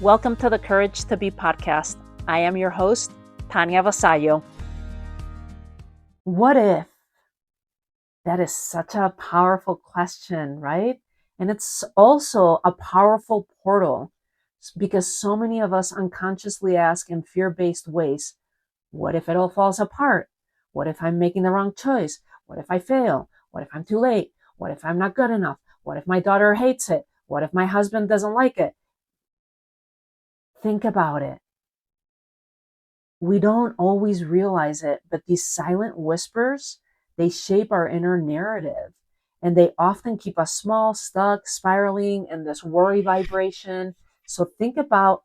Welcome to the Courage to Be podcast. I am your host, Tanya Vasallo. What if? That is such a powerful question, right? And it's also a powerful portal because so many of us unconsciously ask in fear-based ways, what if it all falls apart? What if I'm making the wrong choice? What if I fail? What if I'm too late? What if I'm not good enough? What if my daughter hates it? What if my husband doesn't like it? Think about it. We don't always realize it, but these silent whispers, they shape our inner narrative, and they often keep us small, stuck, spiraling in this worry vibration. So think about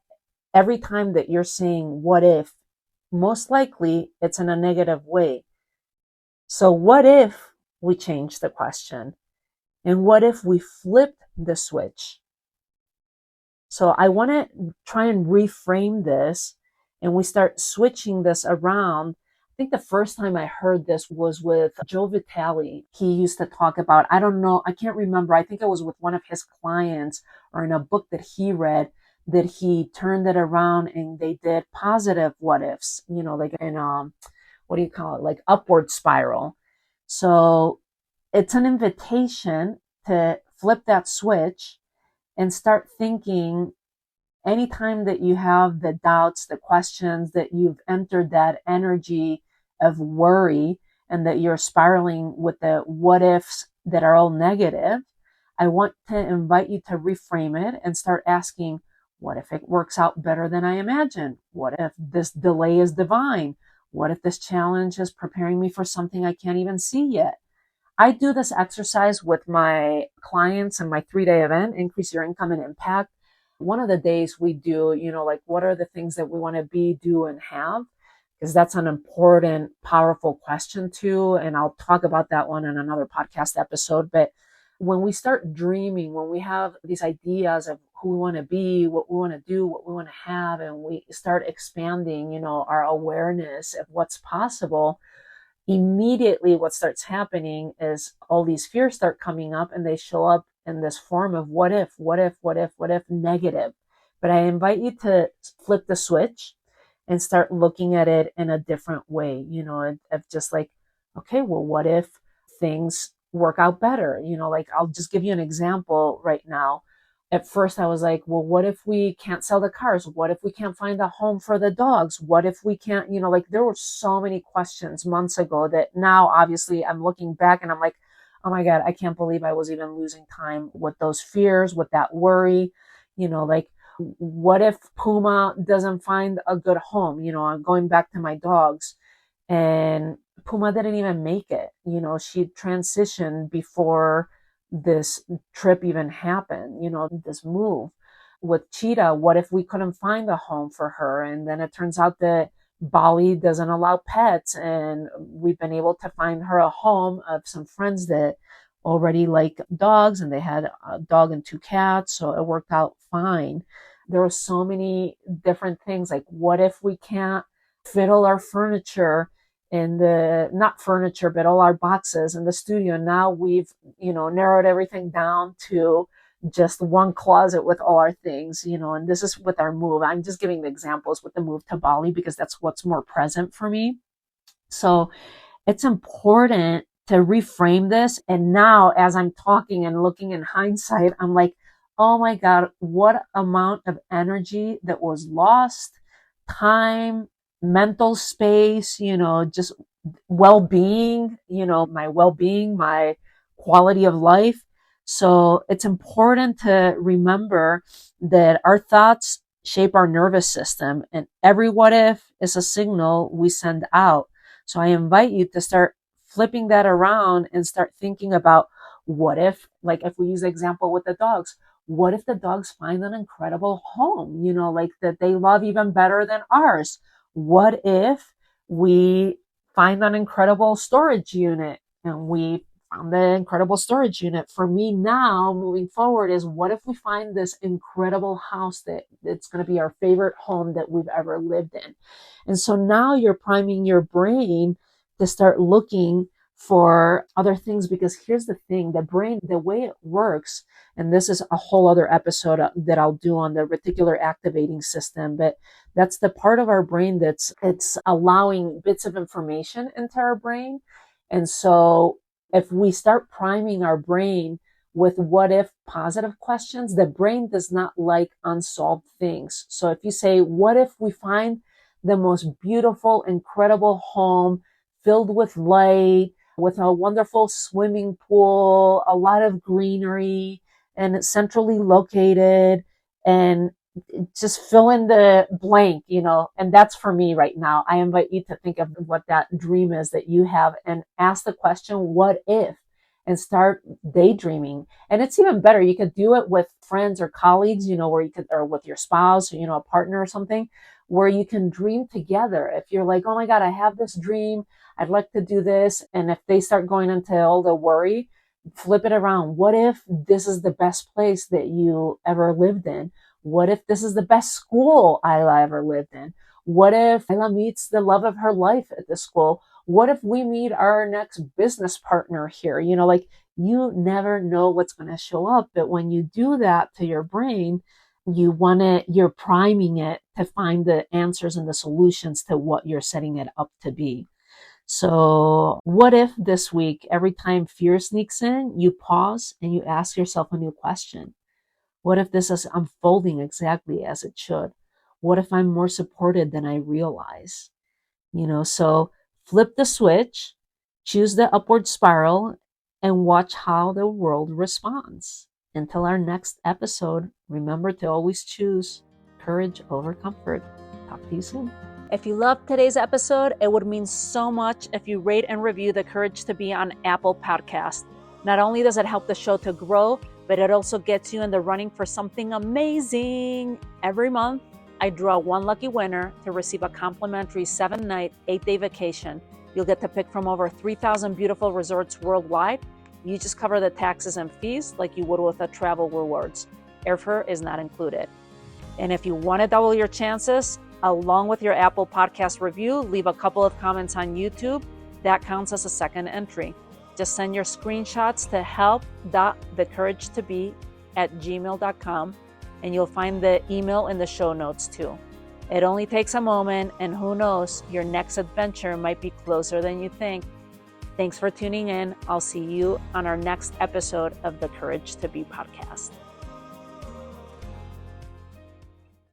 every time that you're saying, what if? Most likely it's in a negative way. So what if we change the question? And what if we flip the switch? So I want to try and reframe this, and we start switching this around. I think the first time I heard this was with Joe Vitale. He used to talk about, I don't know, I can't remember. I think it was with one of his clients or in a book that he read, that he turned it around and they did positive what ifs, like in, what do you call it? Like upward spiral. So it's an invitation to flip that switch and start thinking anytime that you have the doubts, the questions, that you've entered that energy of worry and that you're spiraling with the what ifs that are all negative, I want to invite you to reframe it and start asking, what if it works out better than I imagined? What if this delay is divine? What if this challenge is preparing me for something I can't even see yet? I do this exercise with my clients in my 3-day event, Increase Your Income and Impact. One of the days we do, like what are the things that we want to be, do, and have? Because that's an important, powerful question too. And I'll talk about that one in another podcast episode. But when we start dreaming, when we have these ideas of who we want to be, what we want to do, what we want to have, and we start expanding, our awareness of what's possible, immediately what starts happening is all these fears start coming up, and they show up in this form of what if, negative. But I invite you to flip the switch and start looking at it in a different way, of just like, okay, well, what if things work out better? Like I'll just give you an example right now. At first I was like, well, what if we can't sell the cars? What if we can't find a home for the dogs? What if we can't, like there were so many questions months ago that now obviously I'm looking back and I'm like, oh my God, I can't believe I was even losing time with those fears, with that worry, like what if Puma doesn't find a good home? I'm going back to my dogs, and Puma didn't even make it. She transitioned before this trip even happened, this move. With Cheetah, what if we couldn't find a home for her? And then it turns out that Bali doesn't allow pets, and we've been able to find her a home of some friends that already like dogs, and they had a dog and 2 cats, so it worked out fine. There were so many different things, like what if we can't fit all our furniture in the, not furniture, but all our boxes in the studio. Now we've, narrowed everything down to just one closet with all our things, and this is with our move. I'm just giving the examples with the move to Bali because that's what's more present for me. So it's important to reframe this. And now as I'm talking and looking in hindsight, I'm like, oh my God, what amount of energy that was lost, time, mental space, just well-being, my well-being, my quality of life. So it's important to remember that our thoughts shape our nervous system, and every what if is a signal we send out. So I invite you to start flipping that around and start thinking about what if, like if we use the example with the dogs, what if the dogs find an incredible home, like that they love even better than ours? What if we find an incredible storage unit, and we found the incredible storage unit? For me now, moving forward, is what if we find this incredible house that it's going to be our favorite home that we've ever lived in? And so now you're priming your brain to start looking for other things. Because here's the thing, the brain, the way it works, and this is a whole other episode that I'll do on the reticular activating system, but that's the part of our brain it's allowing bits of information into our brain. And so if we start priming our brain with what if positive questions, the brain does not like unsolved things. So if you say, what if we find the most beautiful, incredible home filled with light, with a wonderful swimming pool, a lot of greenery, and it's centrally located, and just fill in the blank, and that's for me right now. I invite you to think of what that dream is that you have and ask the question, what if? And start daydreaming. And it's even better. You could do it with friends or colleagues, where you could, or with your spouse, or, a partner or something, where you can dream together. If you're like, oh my God, I have this dream, I'd like to do this. And if they start going into all the worry, flip it around. What if this is the best place that you ever lived in? What if this is the best school Isla ever lived in? What if Isla meets the love of her life at the school? What if we meet our next business partner here? You never know what's going to show up. But when you do that to your brain, you're priming it to find the answers and the solutions to what you're setting it up to be. So what if this week, every time fear sneaks in, you pause and you ask yourself a new question? What if this is unfolding exactly as it should? What if I'm more supported than I realize? So flip the switch, choose the upward spiral, and watch how the world responds. Until our next episode, remember to always choose courage over comfort. Talk to you soon. If you loved today's episode, it would mean so much if you rate and review The Courage to Be on Apple Podcast. Not only does it help the show to grow, but it also gets you in the running for something amazing. Every month, I draw one lucky winner to receive a complimentary 7-night, 8-day vacation. You'll get to pick from over 3,000 beautiful resorts worldwide. You just cover the taxes and fees like you would with a travel rewards. Airfare is not included. And if you want to double your chances, along with your Apple Podcast review, leave a couple of comments on YouTube. That counts as a second entry. Just send your screenshots to help.thecouragetobe@gmail.com, and you'll find the email in the show notes too. It only takes a moment, and who knows, your next adventure might be closer than you think. Thanks for tuning in. I'll see you on our next episode of the Courage to Be podcast.